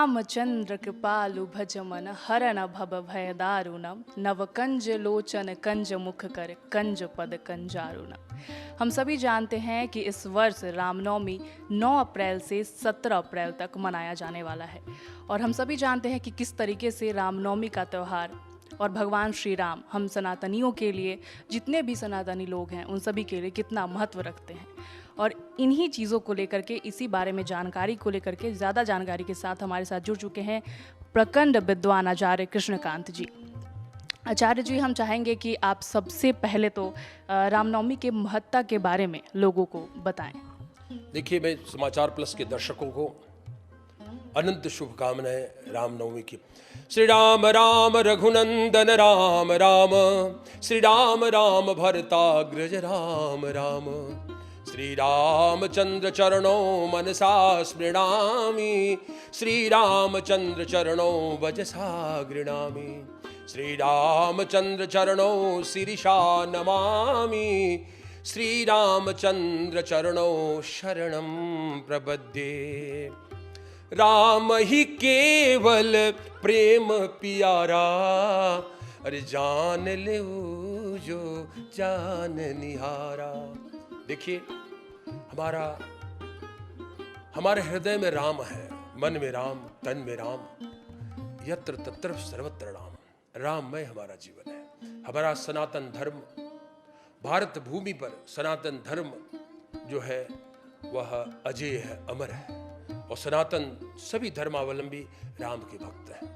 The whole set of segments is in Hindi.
रामचंद्र कृपालु भज मन हरन भव भय दारुणम नव कंज लोचन कंज मुख कर कंज पद कंजारुणम। हम सभी जानते हैं कि इस वर्ष रामनवमी 9 अप्रैल से 17 अप्रैल तक मनाया जाने वाला है और हम सभी जानते हैं कि किस तरीके से रामनवमी का त्यौहार और भगवान श्री राम हम सनातनियों के लिए, जितने भी सनातनी लोग हैं उन सभी के लिए कितना महत्व रखते हैं। और इन्हीं चीज़ों को लेकर के, इसी बारे में जानकारी को लेकर के, ज़्यादा जानकारी के साथ हमारे साथ जुड़ चुके हैं प्रखंड विद्वान आचार्य कृष्णकांत जी। आचार्य जी, हम चाहेंगे कि आप सबसे पहले तो रामनवमी के महत्ता के बारे में लोगों को बताएं। देखिए, मैं समाचार प्लस के दर्शकों को अनंत शुभकामनाएं रामनवमी की। श्री राम राम रघुनंदन राम राम, श्री राम राम भरताग्रज राम राम, श्री रामचंद्र चरणों मनसा स्मृणामि, श्री रामचंद्र चरणों वजसा गृणामि, श्री रामचंद्र चरणों शिरीषा नमामि, श्री रामचंद्र चरणों शरणं प्रपद्ये। राम ही केवल प्रेम प्यारा, अरे जान ले जो जान निहारा। देखिए, हमारे हृदय में राम है, मन में राम, तन में राम, यत्र तत्र सर्वत्र राम। राममय हमारा जीवन है। हमारा सनातन धर्म, भारत भूमि पर सनातन धर्म जो है वह अजेय है, अमर है, और सनातन सभी धर्मावलंबी राम के भक्त हैं।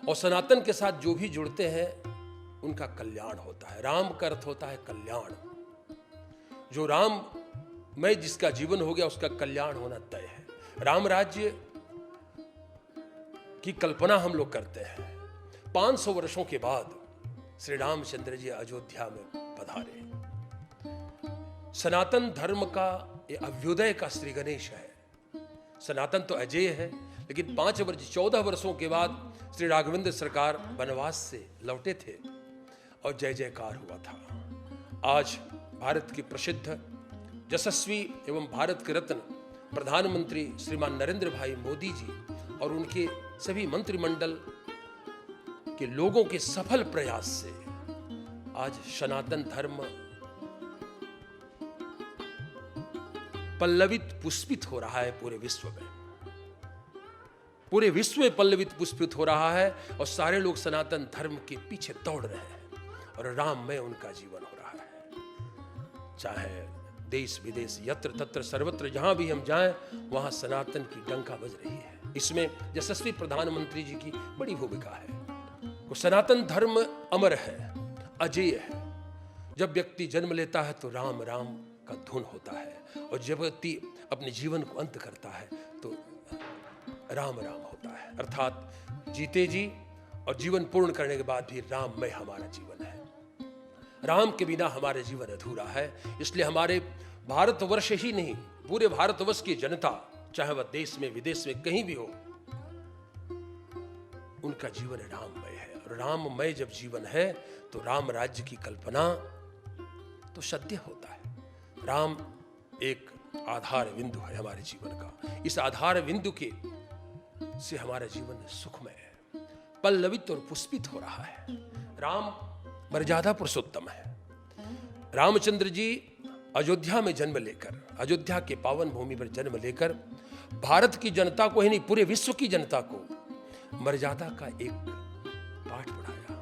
और सनातन के साथ जो भी जुड़ते हैं उनका कल्याण होता है। राम का अर्थ होता है कल्याण। जो राम में जिसका जीवन हो गया उसका कल्याण होना तय है। राम राज्य की कल्पना हम लोग करते हैं। 500 वर्षों के बाद श्री रामचंद्र जी अयोध्या में पधारे। सनातन धर्म का ये अभ्युदय का श्री गणेश है। सनातन तो अजेय है, लेकिन 14 वर्षों के बाद श्री राघवेंद्र सरकार वनवास से लौटे थे और जय जयकार हुआ था। आज भारत के प्रसिद्ध, यशस्वी एवं भारत के रत्न प्रधानमंत्री श्रीमान नरेंद्र भाई मोदी जी और उनके सभी मंत्रिमंडल के लोगों के सफल प्रयास से आज सनातन धर्म पल्लवित पुष्पित हो रहा है पूरे विश्व में। पूरे विश्व में पल्लवित पुष्पित हो रहा है और सारे लोग सनातन धर्म के पीछे दौड़ रहे हैं और राम में उनका जीवन हो रहा है। चाहे देश विदेश, यत्र तत्र सर्वत्र जहां भी हम जाएं वहां सनातन की डंका बज रही है। इसमें यशस्वी प्रधानमंत्री जी की बड़ी भूमिका है। वो सनातन धर्म अमर है, अजेय है। जब व्यक्ति जन्म लेता है तो राम राम का धुन होता है, और जब व्यक्ति अपने जीवन को अंत करता है तो राम राम होता है। अर्थात जीते जी और जीवन पूर्ण करने के बाद भी राम में हमारा जीवन है। राम के बिना हमारा जीवन अधूरा है। इसलिए हमारे भारतवर्ष ही नहीं, पूरे भारतवर्ष की जनता, चाहे वह देश में विदेश में कहीं भी हो, उनका जीवन राममय है। और राममय जब जीवन है तो राम राज्य की कल्पना तो सत्य होता है। राम एक आधार बिंदु है हमारे जीवन का। इस आधार बिंदु के से हमारा जीवन सुखमय है, पल्लवित और पुष्पित हो रहा है। राम मर्यादा पुरुषोत्तम है। रामचंद्र जी अयोध्या में जन्म लेकर, अयोध्या के पावन भूमि पर जन्म लेकर भारत की जनता को ही नहीं, पूरे विश्व की जनता को मर्यादा का एक पाठ पढ़ाया।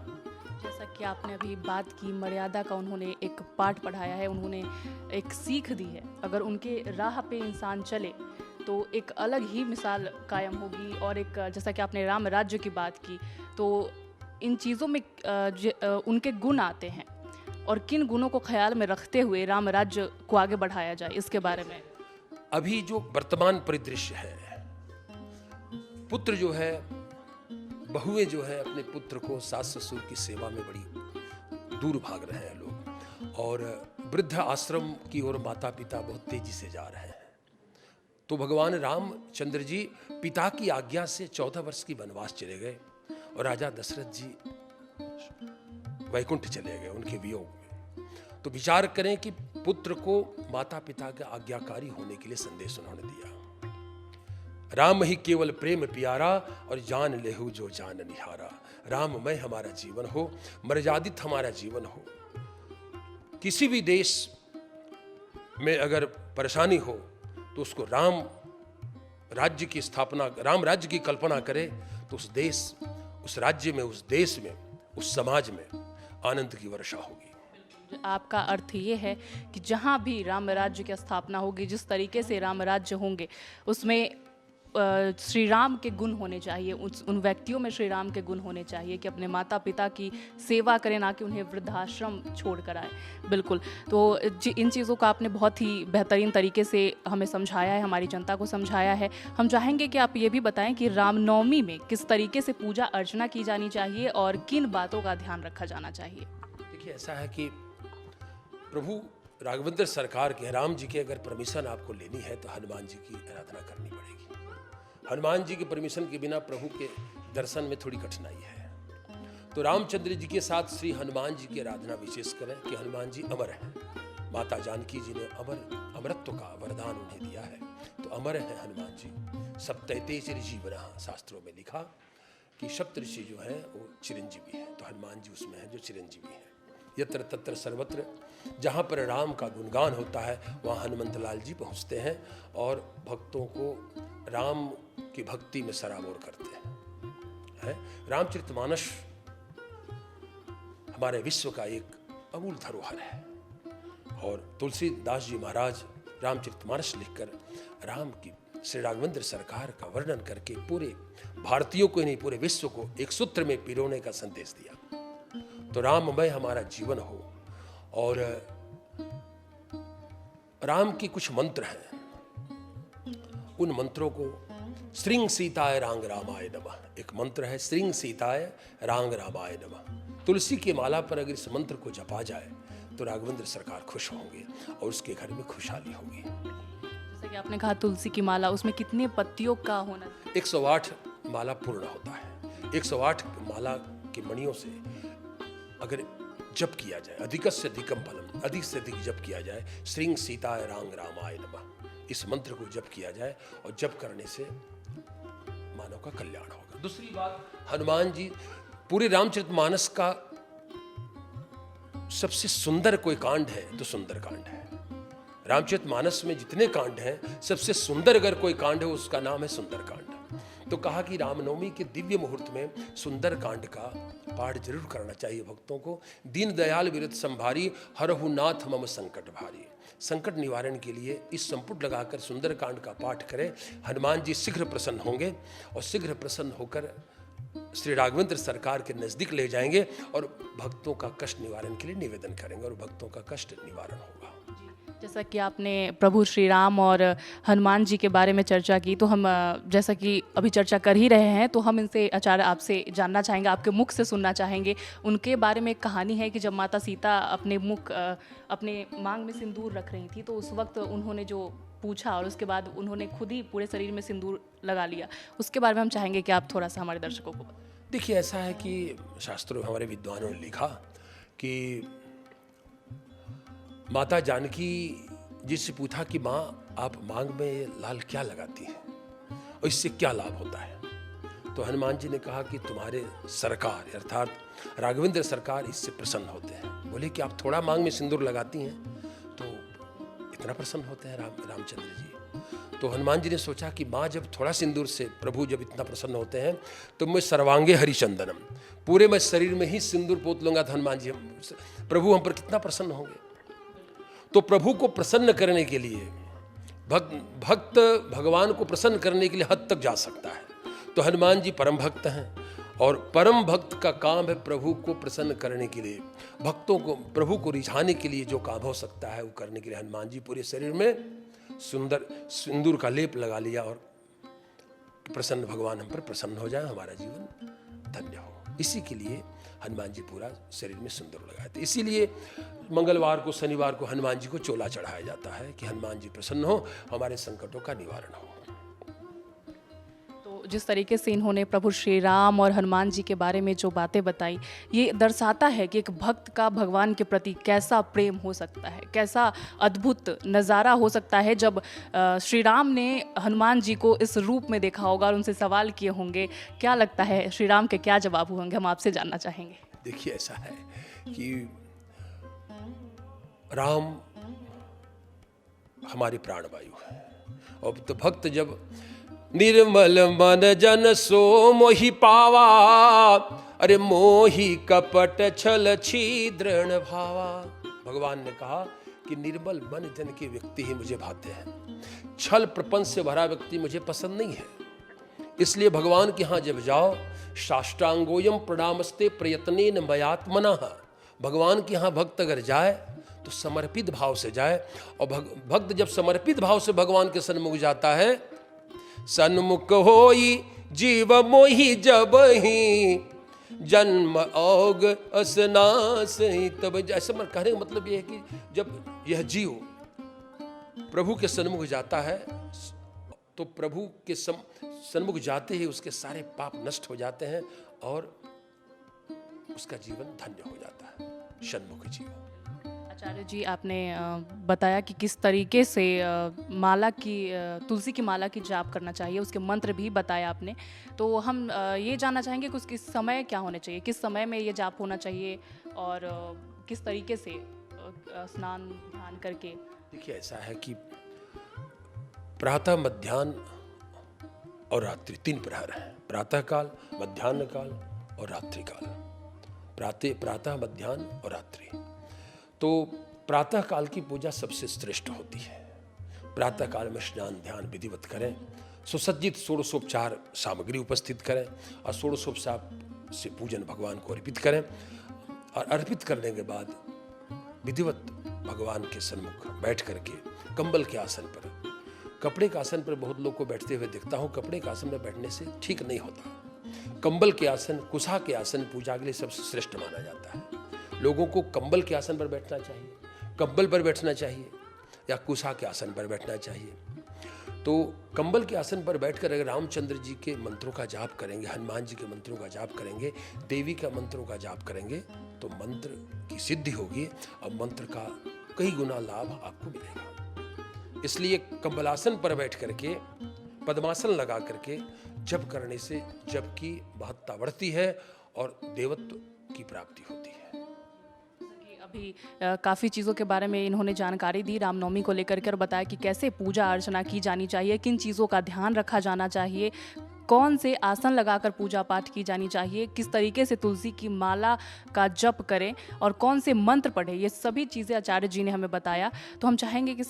जैसा कि आपने अभी बात की, मर्यादा का उन्होंने एक पाठ पढ़ाया है, उन्होंने एक सीख दी है। अगर उनके राह पे इंसान चले तो एक अलग ही मिसाल कायम होगी। और एक, जैसा कि आपने राम राज्य की बात की, तो इन चीज़ों में उनके गुण आते हैं और किन गुणों को ख्याल में रखते हुए राम राज्य को आगे बढ़ाया जाए, इसके बारे में। अभी जो वर्तमान परिदृश्य है, पुत्र जो है, बहुएं जो है अपने पुत्र को सास ससुर की सेवा में बड़ी दूर भाग रहे हैं लोग, और वृद्ध आश्रम की ओर माता पिता बहुत तेजी से जा रहे हैं। तो भगवान रामचंद्र जी पिता की आज्ञा से 14 वर्ष की वनवास चले गए और राजा दशरथ जी वैकुंठ चले गए उनके वियोग में। तो विचार करें कि पुत्र को माता पिता के आज्ञाकारी होने के लिए संदेश उन्होंने दिया। राम ही केवल प्रेम प्यारा और जान लेहु जो जान निहारा। राममय हमारा जीवन हो, मर्यादित हमारा जीवन हो। किसी भी देश में अगर परेशानी हो तो उसको राम राज्य की स्थापना, राम राज्य की कल्पना करे तो उस देश, उस राज्य में, उस देश में, उस समाज में आनंद की वर्षा होगी। आपका अर्थ ये है कि जहाँ भी राम राज्य की स्थापना होगी, जिस तरीके से राम राज्य होंगे, उसमें श्री राम के गुण होने चाहिए, उन व्यक्तियों में श्री राम के गुण होने चाहिए कि अपने माता पिता की सेवा करें, ना कि उन्हें वृद्धाश्रम छोड़ कर आए। बिल्कुल। तो इन चीज़ों का आपने बहुत ही बेहतरीन तरीके से हमें समझाया है, हमारी जनता को समझाया है। हम चाहेंगे कि आप ये भी बताएं कि रामनवमी में किस तरीके से पूजा अर्चना की जानी चाहिए और किन बातों का ध्यान रखा जाना चाहिए। देखिए, ऐसा है कि प्रभु राघवेंद्र सरकार के, राम जी के अगर परमिशन आपको लेनी है तो हनुमान जी की आराधना करनी पड़ेगी। हनुमान जी के परमिशन के बिना प्रभु के दर्शन में थोड़ी कठिनाई है। तो रामचंद्र जी के साथ श्री हनुमान जी की आराधना विशेष करें कि हनुमान जी अमर हैं। माता जानकी जी ने अमरत्व का वरदान उन्हें दिया है, तो अमर है हनुमान जी। सप्तैते चिरजीवनः, शास्त्रों में लिखा कि सप्तऋषि जो है वो चिरंजीवी है, तो हनुमान जी उसमें है जो चिरंजीवी है। यत्र तत्र सर्वत्र, जहाँ पर राम का गुणगान होता है वहाँ हनुमंत लाल जी पहुँचते हैं और भक्तों को राम की भक्ति में सराबोर करते हैं। रामचरितमानस हमारे विश्व का एक अमूल धरोहर है और तुलसीदास जी महाराज रामचरितमानस लिखकर राम की, श्री राघवेंद्र सरकार का वर्णन करके पूरे भारतीयों को ही नहीं, पूरे विश्व को एक सूत्र में पिरोने का संदेश दिया। तो राममय हमारा जीवन हो। और राम की कुछ मंत्र हैं, उन मंत्रों को श्रींग सीताय रांग रामाय नमः, एक मंत्र है श्रींग सीताय रांग रामाय नमः। तुलसी की माला पर अगर इस मंत्र को जपा जाए तो राघवेंद्र सरकार खुश होंगे और उसके घर में खुशहाली होगी। जैसे कि आपने कहा तुलसी की माला, उसमें कितने पत्तियों का होना? 108 माला पूर्ण होता है। 108 माला की मणियों से अगर जप किया जाए, अधिक से अधिकम फलम, अधिक से अधिक जप किया जाए, श्रींग सीताय रांग रामाय नमः, इस मंत्र को जप किया जाए और जप करने से मानव का कल्याण होगा। दूसरी बात, हनुमान जी, पूरे रामचरितमानस का सबसे सुंदर कोई कांड है तो सुंदर कांड है। रामचरितमानस में जितने कांड हैं, सबसे सुंदर अगर कोई कांड है उसका नाम है सुंदर कांड। तो कहा कि रामनवमी के दिव्य मुहूर्त में सुंदर कांड का पाठ जरूर करना चाहिए भक्तों को। दीन दयाल विरत संभारी, हरहु नाथ मम संकट भारी। संकट निवारण के लिए इस संपुट लगाकर सुंदर कांड का पाठ करें, हनुमान जी शीघ्र प्रसन्न होंगे और शीघ्र प्रसन्न होकर श्री राघवेंद्र सरकार के नजदीक ले जाएंगे और भक्तों का कष्ट निवारण के लिए निवेदन करेंगे और भक्तों का कष्ट निवारण होगा। जैसा कि आपने प्रभु श्री राम और हनुमान जी के बारे में चर्चा की, तो हम जैसा कि अभी चर्चा कर ही रहे हैं, तो हम इनसे आचार्य आपसे जानना चाहेंगे, आपके मुख से सुनना चाहेंगे। उनके बारे में एक कहानी है कि जब माता सीता अपने मांग में सिंदूर रख रही थी, तो उस वक्त उन्होंने जो पूछा और उसके बाद उन्होंने खुद ही पूरे शरीर में सिंदूर लगा लिया। उसके बारे में हम चाहेंगे कि आप थोड़ा सा हमारे दर्शकों को बताएं। देखिए, ऐसा है कि शास्त्रों में हमारे विद्वानों ने लिखा कि माता जानकी जी से पूछा कि माँ, आप मांग में लाल क्या लगाती हैं और इससे क्या लाभ होता है? तो हनुमान जी ने कहा कि तुम्हारे सरकार अर्थात राघवेंद्र सरकार इससे प्रसन्न होते हैं। बोले कि आप थोड़ा मांग में सिंदूर लगाती हैं तो इतना प्रसन्न होते हैं रामचंद्र जी। तो हनुमान जी ने सोचा कि माँ, जब थोड़ा सिंदूर से प्रभु जब इतना प्रसन्न होते हैं तो मैं सर्वांगे हरिचंदनम, पूरे मैं शरीर में ही सिंदूर पोत लूंगा तो हनुमान जी, प्रभु हम पर कितना प्रसन्न होंगे। तो प्रभु को प्रसन्न करने के लिए भक्त भगवान को प्रसन्न करने के लिए हद तक जा सकता है। तो हनुमान जी परम भक्त हैं और परम भक्त का काम है प्रभु को प्रसन्न करने के लिए, भक्तों को प्रभु को रिझाने के लिए जो काम हो सकता है वो करने के लिए हनुमान जी पूरे शरीर में सुंदर सिंदूर का लेप लगा लिया और प्रसन्न भगवान हम पर प्रसन्न हो जाए, हमारा जीवन धन्य हो। इसी के लिए हनुमान जी पूरा शरीर में सिंदूर लगाए थे। इसीलिए मंगलवार को, शनिवार को हनुमान जी को चोला चढ़ाया जाता है कि हनुमान जी प्रसन्न हो, हमारे संकटों का निवारण हो। तो जिस तरीके से इन्होंने प्रभु श्री राम और हनुमान जी के बारे में जो बातें बताई, ये दर्शाता है कि एक भक्त का भगवान के प्रति कैसा प्रेम हो सकता है, कैसा अद्भुत नज़ारा हो सकता है जब श्री राम ने हनुमान जी को इस रूप में देखा होगा और उनसे सवाल किए होंगे। क्या लगता है श्री राम के क्या जवाब होंगे, हम आपसे जानना चाहेंगे। देखिए, ऐसा है कि राम हमारी प्राणवायु है, और तो भक्त जब निर्मल मन जन सो मोहि पावा, अरे मोहि कपट छल छिद्रण भावा। भगवान ने कहा कि निर्मल मन जन के व्यक्ति ही मुझे भाते हैं, छल प्रपंच से भरा व्यक्ति मुझे पसंद नहीं है। इसलिए भगवान के यहाँ जब जाओ, साष्टांगोयम प्रणामस्ते प्रयत्नेन मयात्मनः, भगवान के यहाँ भक्त अगर जाए तो समर्पित भाव से जाए। और भक्त जब समर्पित भाव से भगवान के सन्मुख जाता है, सन्मुख होई जीव मोहि जब ही जन्म औग असनास ही तब। ऐसा मैं कहने का मतलब यह है कि जब यह जीव प्रभु के सन्मुख जाता है तो प्रभु के सन्मुख जाते ही उसके सारे पाप नष्ट हो जाते हैं और उसका जीवन धन्य हो जाता है, सन्मुख जीवन। आचार्य जी, आपने बताया कि किस तरीके से माला की तुलसी की माला की जाप करना चाहिए, उसके मंत्र भी बताया आपने। तो हम ये जानना चाहेंगे कि उसके समय क्या होने चाहिए, किस समय में ये जाप होना चाहिए और किस तरीके से स्नान ध्यान करके। देखिए, ऐसा है कि प्रातः, मध्याह्न और रात्रि 3 प्रहर है। प्रातः काल, मध्याह्न काल और रात्रि काल। प्रातः, मध्याह्न और रात्रि। तो प्रातः काल की पूजा सबसे श्रेष्ठ होती है। प्रातः काल में स्नान ध्यान विधिवत करें, सुसज्जित षोडशोपचार सामग्री उपस्थित करें और षोडशोपचार से पूजन भगवान को अर्पित करें। और अर्पित करने के बाद विधिवत भगवान के सन्मुख बैठ करके कंबल के आसन पर, कपड़े के आसन पर बहुत लोग को बैठते हुए देखता हूँ, कपड़े के आसन पर बैठने से ठीक नहीं होता। कंबल के आसन, कुशा के आसन पूजा के लिए सबसे श्रेष्ठ माना जाता है। लोगों को कंबल के आसन पर बैठना चाहिए, कंबल पर बैठना चाहिए या कुशा के आसन पर बैठना चाहिए। तो कंबल के आसन पर बैठकर अगर रामचंद्र जी के मंत्रों का जाप करेंगे, हनुमान जी के मंत्रों का जाप करेंगे, देवी का मंत्रों का जाप करेंगे तो मंत्र की सिद्धि होगी और मंत्र का कई गुना लाभ आपको मिलेगा। इसलिए कंबलासन पर बैठ करके, पद्मासन लगा करके जप करने से जप की महत्ता बढ़ती है और देवत्व की प्राप्ति होती है। अभी काफ़ी चीज़ों के बारे में इन्होंने जानकारी दी रामनवमी को लेकर के और बताया कि कैसे पूजा अर्चना की जानी चाहिए, किन चीज़ों का ध्यान रखा जाना चाहिए, कौन से आसन लगाकर पूजा पाठ की जानी चाहिए, किस तरीके से तुलसी की माला का जप करें और कौन से मंत्र पढ़ें। ये सभी चीज़ें आचार्य जी ने हमें बताया। तो हम चाहेंगे कि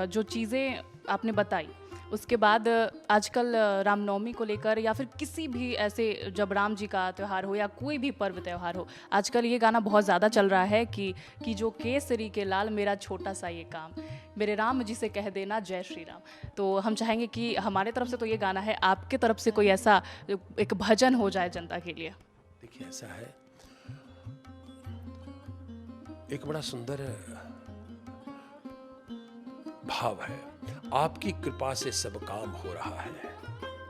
जो चीज़ें आपने बताई उसके बाद आजकल रामनवमी को लेकर या फिर किसी भी ऐसे जब राम जी का त्यौहार हो या कोई भी पर्व त्यौहार हो, आजकल ये गाना बहुत ज़्यादा चल रहा है कि जो केसरी के लाल मेरा छोटा सा ये काम, मेरे राम जी से कह देना जय श्री राम। तो हम चाहेंगे कि हमारे तरफ से तो ये गाना है, आपके तरफ से कोई ऐसा एक भजन हो जाए जनता के लिए। देखिए, ऐसा है, एक बड़ा सुंदर भाव है। आपकी कृपा से सब काम हो रहा है,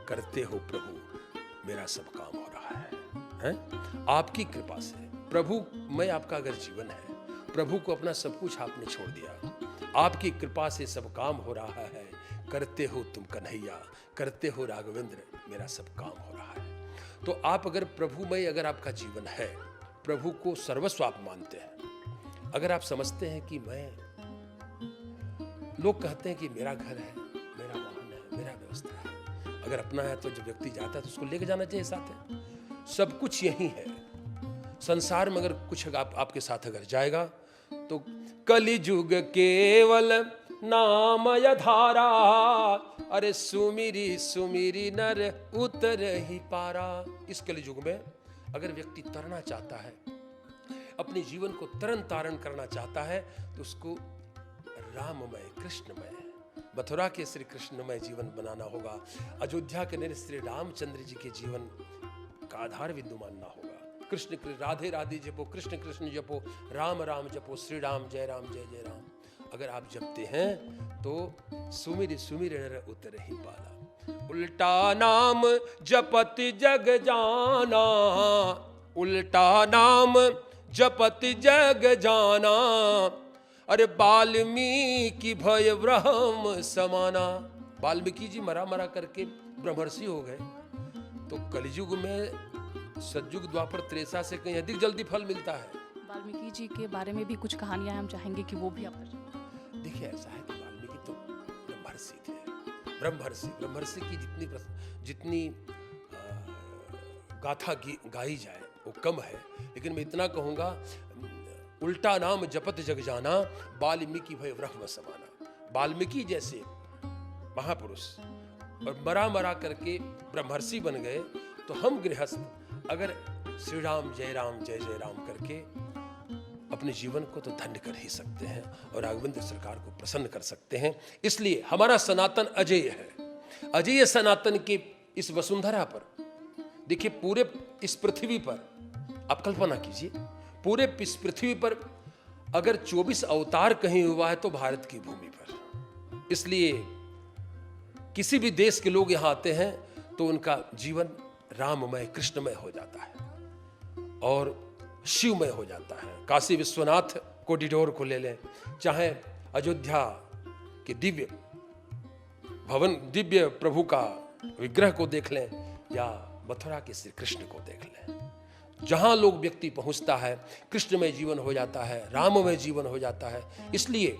करते हो प्रभु मेरा सब काम हो रहा है? आपकी कृपा से प्रभु, मैं आपका अगर जीवन है, प्रभु को अपना सब कुछ आपने छोड़ दिया, आपकी कृपा से सब काम हो रहा है, करते हो तुम कन्हैया, करते हो राघवेंद्र, मेरा सब काम हो रहा है। तो आप अगर प्रभुमय, अगर आपका जीवन है, प्रभु को सर्वस्व आप मानते हैं, अगर आप समझते हैं कि मैं, लोग कहते हैं कि मेरा घर है, मेरा वाहन है, मेरा व्यवस्था है, अगर अपना है तो जब व्यक्ति जाता है तो उसको लेके जाना चाहिए साथ है। सब कुछ यही है संसार में। अगर कुछ आपके साथ अगर जाएगा तो कलिजुग केवल नामय धारा, अरे सुमिरी सुमिरी नर उतर ही पारा। इस कलिजुग में अगर व्यक्ति तरना चाहता है, अपने जीवन को तरन तारण करना चाहता है, तो उसको राममय, कृष्णमय, मथुरा के श्री कृष्णमय जीवन बनाना होगा। अयोध्या के निर श्री रामचंद्र जी के जीवन का आधार बिंदु मानना होगा। कृष्ण राधे राधे जपो, कृष्ण कृष्ण जपो, राम राम जपो, श्री राम जय जय राम। अगर आप जपते हैं तो सुमिर सुमिर नर उतर ही पारा। उल्टा नाम जपत जग जाना, उल्टा नाम जपत जग जाना, अरे वाल्मीकि भय ब्रह्म समाना। वाल्मीकि जी मरा मरा करके ब्रह्मर्षि हो गए, तो कलयुग में सतयुग द्वापर त्रेसा से कहीं अधिक जल्दी फल मिलता है। वाल्मीकि जी के बारे में भी कुछ कहानियां हम चाहेंगे कि वो भी आप बताएं। देखिए ऐसा है कि वाल्मीकि तो ब्रह्मर्षि थे, ब्रह्मर्षि की जितनी गाथा गाई जाए वो कम है, लेकिन मैं इतना कहूंगा, उल्टा नाम जपत जग जाना, वाल्मीकि भय ब्रह्म समाना। वाल्मीकि जैसे महापुरुष और मरा मरा करके ब्रह्मर्षि बन गए, तो हम गृहस्थ अगर श्री राम जय राम करके अपने जीवन को तो धन्य कर ही सकते हैं और राघवेंद्र सरकार को प्रसन्न कर सकते हैं। इसलिए हमारा सनातन अजेय है। अजेय सनातन की इस वसुंधरा पर देखिए, पूरे इस पृथ्वी पर आप कल्पना कीजिए, पूरे इस पृथ्वी पर अगर 24 अवतार कहीं हुआ है तो भारत की भूमि पर। इसलिए किसी भी देश के लोग यहां आते हैं तो उनका जीवन राममय कृष्णमय हो जाता है और शिवमय हो जाता है। काशी विश्वनाथ कॉरिडोर को ले लें, चाहे अयोध्या के दिव्य प्रभु का विग्रह को देख लें, या मथुरा के श्री कृष्ण को देख लें, जहां लोग व्यक्ति पहुंचता है कृष्णमय जीवन हो जाता है, राममय जीवन हो जाता है, इसलिए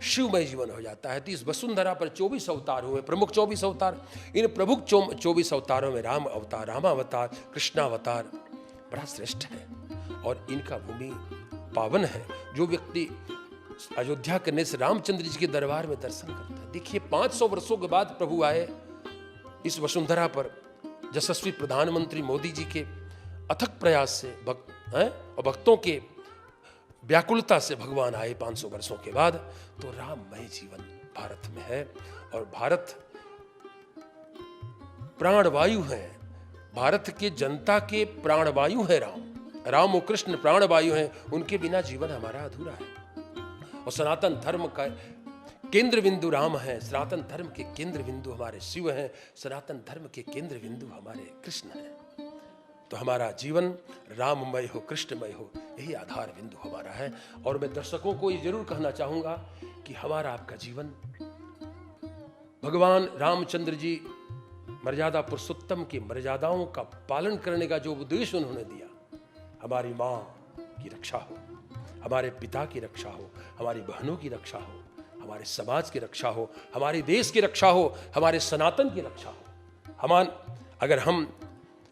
शिवमय जीवन हो जाता है। तो इस वसुंधरा पर 24 अवतार हुए, प्रमुख 24 अवतार। इन प्रमुख 24 अवतारों में राम अवतार, रामावतार, कृष्णावतार बड़ा श्रेष्ठ है और इनका भूमि पावन है। जो व्यक्ति अयोध्या करने से रामचंद्र जी के दरबार में दर्शन करता है, देखिए 500 वर्षों के बाद प्रभु आए इस वसुंधरा पर, यशस्वी प्रधानमंत्री मोदी जी के अथक प्रयास से और भक्तों के व्याकुलता से भगवान आए 500 वर्षों के बाद। तो राममय जीवन भारत में है और भारत प्राणवायु है, भारत के जनता के प्राणवायु है राम और कृष्ण प्राणवायु हैं, उनके बिना जीवन हमारा अधूरा है। और सनातन धर्म का केंद्र बिंदु राम है, सनातन धर्म के केंद्र बिंदु हमारे शिव हैं, सनातन धर्म के केंद्र बिंदु हमारे कृष्ण हैं। तो हमारा जीवन राममय हो, कृष्णमय हो, यही आधार बिंदु हमारा है। और मैं दर्शकों को ये जरूर कहना चाहूंगा कि हमारा आपका जीवन भगवान रामचंद्र जी मर्यादा पुरुषोत्तम की मर्यादाओं का पालन करने का जो उद्देश्य उन्होंने दिया, हमारी माँ की रक्षा हो, हमारे पिता की रक्षा हो, हमारी बहनों की रक्षा हो, हमारे समाज की रक्षा हो, हमारे देश की रक्षा हो, हमारे सनातन की रक्षा हो। अगर हम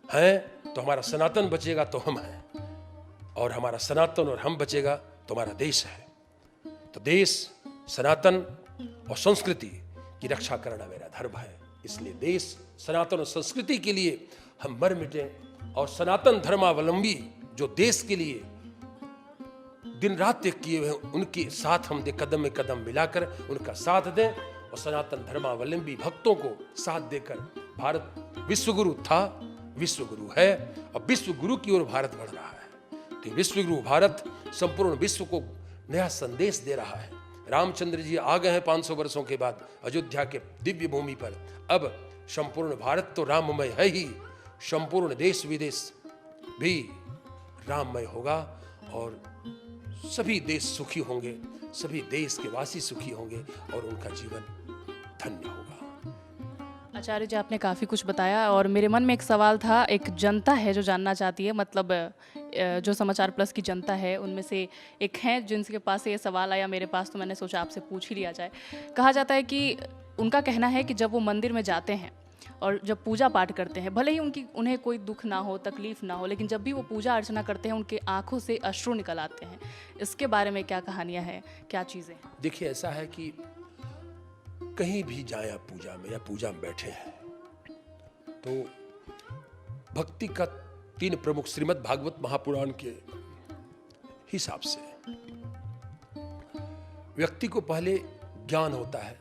हैं तो हमारा सनातन बचेगा तो हम हैं, और हमारा सनातन और हम बचेगा तो हमारा देश है। तो देश, सनातन और संस्कृति की रक्षा करना मेरा धर्म है। इसलिए देश, सनातन और संस्कृति के लिए हम मर मिटें, और सनातन धर्मावलंबी जो देश के लिए दिन रात एक किए हुए उनके साथ हम कदम में कदम मिलाकर उनका साथ दें, और सनातन धर्मावलंबी भक्तों को साथ देकर भारत विश्वगुरु था, विश्वगुरु है, और विश्वगुरु की ओर भारत बढ़ रहा है। तो विश्वगुरु भारत संपूर्ण विश्व को नया संदेश दे रहा है। रामचंद्र जी आ गए हैं 500 वर्षों के बाद अयोध्या के दिव्य भूमि पर। अब संपूर्ण भारत तो राममय है ही, संपूर्ण देश विदेश भी राममय होगा, और सभी देश सुखी होंगे, सभी देश के वासी सुखी होंगे, और उनका जीवन धन्य होगा। आचार्य जी, आपने काफ़ी कुछ बताया, और मेरे मन में एक सवाल था। एक जनता है जो जानना चाहती है, मतलब जो समाचार प्लस की जनता है उनमें से एक हैं जिनके पास ये सवाल आया मेरे पास, तो मैंने सोचा आपसे पूछ ही लिया जाए। कहा जाता है कि उनका कहना है कि जब वो मंदिर में जाते हैं और जब पूजा पाठ करते हैं, भले ही उन्हें कोई दुख ना हो, तकलीफ ना हो, लेकिन जब भी वो पूजा अर्चना करते हैं उनके आंखों से अश्रु निकल आते हैं। इसके बारे में क्या कहानियाँ हैं, क्या चीज़ें? देखिए ऐसा है कि कहीं भी जाए आप पूजा में या पूजा में बैठे हैं, तो भक्ति का 3 प्रमुख श्रीमद् भागवत महापुराण के हिसाब से व्यक्ति को पहले ज्ञान होता है,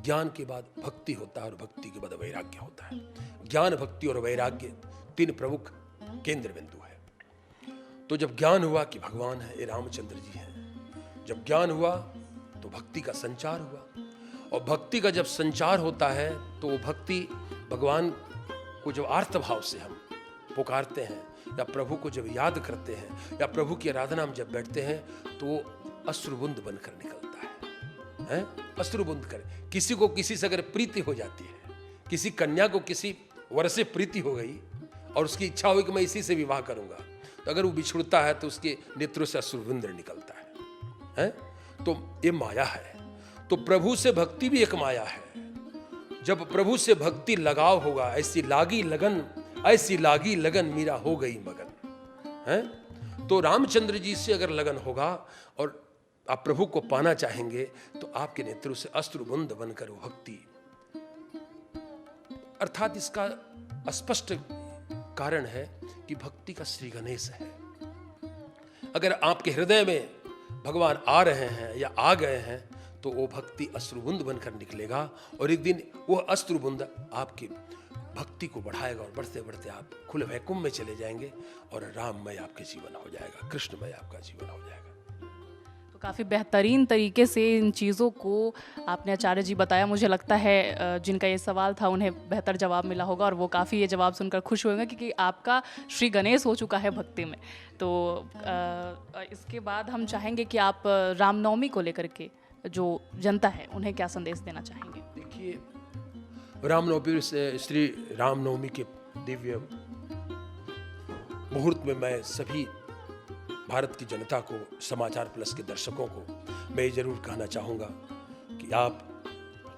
ज्ञान के बाद भक्ति होता है, और भक्ति के बाद वैराग्य होता है। ज्ञान, भक्ति और वैराग्य 3 प्रमुख केंद्र बिंदु है। तो जब ज्ञान हुआ कि भगवान है, ये रामचंद्र जी हैं, जब ज्ञान हुआ तो भक्ति का संचार हुआ, और भक्ति का जब संचार होता है तो वो भक्ति भगवान को जब आर्तभाव से हम पुकारते हैं या प्रभु को जब याद करते हैं या प्रभु की आराधना में जब बैठते हैं तो वो अश्रुबुंद बनकर निकलता है? अश्रुबुंद कर, किसी को किसी से अगर प्रीति हो जाती है, किसी कन्या को किसी वर से प्रीति हो गई और उसकी इच्छा हुई कि मैं इसी से विवाह करूंगा, तो अगर वो बिछुड़ता है तो उसके नेत्रों से अश्रुबुंद निकलता है? तो ये माया है। तो प्रभु से भक्ति भी एक माया है। जब प्रभु से भक्ति लगाव होगा, ऐसी लागी लगन मीरा हो गई मगन है। तो रामचंद्र जी से अगर लगन होगा और आप प्रभु को पाना चाहेंगे तो आपके नेत्रों से अश्रुबुंद बनकर वो भक्ति, अर्थात इसका स्पष्ट कारण है कि भक्ति का श्री गणेश है। अगर आपके हृदय में भगवान आ रहे हैं या आ गए हैं तो वो भक्ति अश्रुबुंद बनकर निकलेगा और एक दिन वो अश्रुबुंद आपकी भक्ति को बढ़ाएगा और बढ़ते बढ़ते आप खुले वैकुंठ में चले जाएंगे और राममय आपके जीवन हो जाएगा, कृष्णमय आपका जीवन हो जाएगा। तो काफ़ी बेहतरीन तरीके से इन चीज़ों को आपने आचार्य जी बताया। मुझे लगता है जिनका ये सवाल था उन्हें बेहतर जवाब मिला होगा और वो काफ़ी ये जवाब सुनकर खुश होंगे क्योंकि आपका श्री गणेश हो चुका है भक्ति में। तो इसके बाद हम चाहेंगे कि आप रामनवमी को लेकर के जो जनता है उन्हें क्या संदेश देना चाहेंगे? देखिए, रामनवमी से श्री रामनवमी के दिव्य मुहूर्त में मैं सभी भारत की जनता को, समाचार प्लस के दर्शकों को मैं ये जरूर कहना चाहूँगा कि आप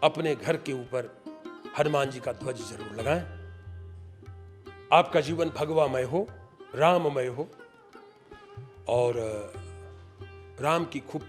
अपने घर के ऊपर हनुमान जी का ध्वज जरूर लगाएं। आपका जीवन भगवामय हो, राममय हो और राम की खूब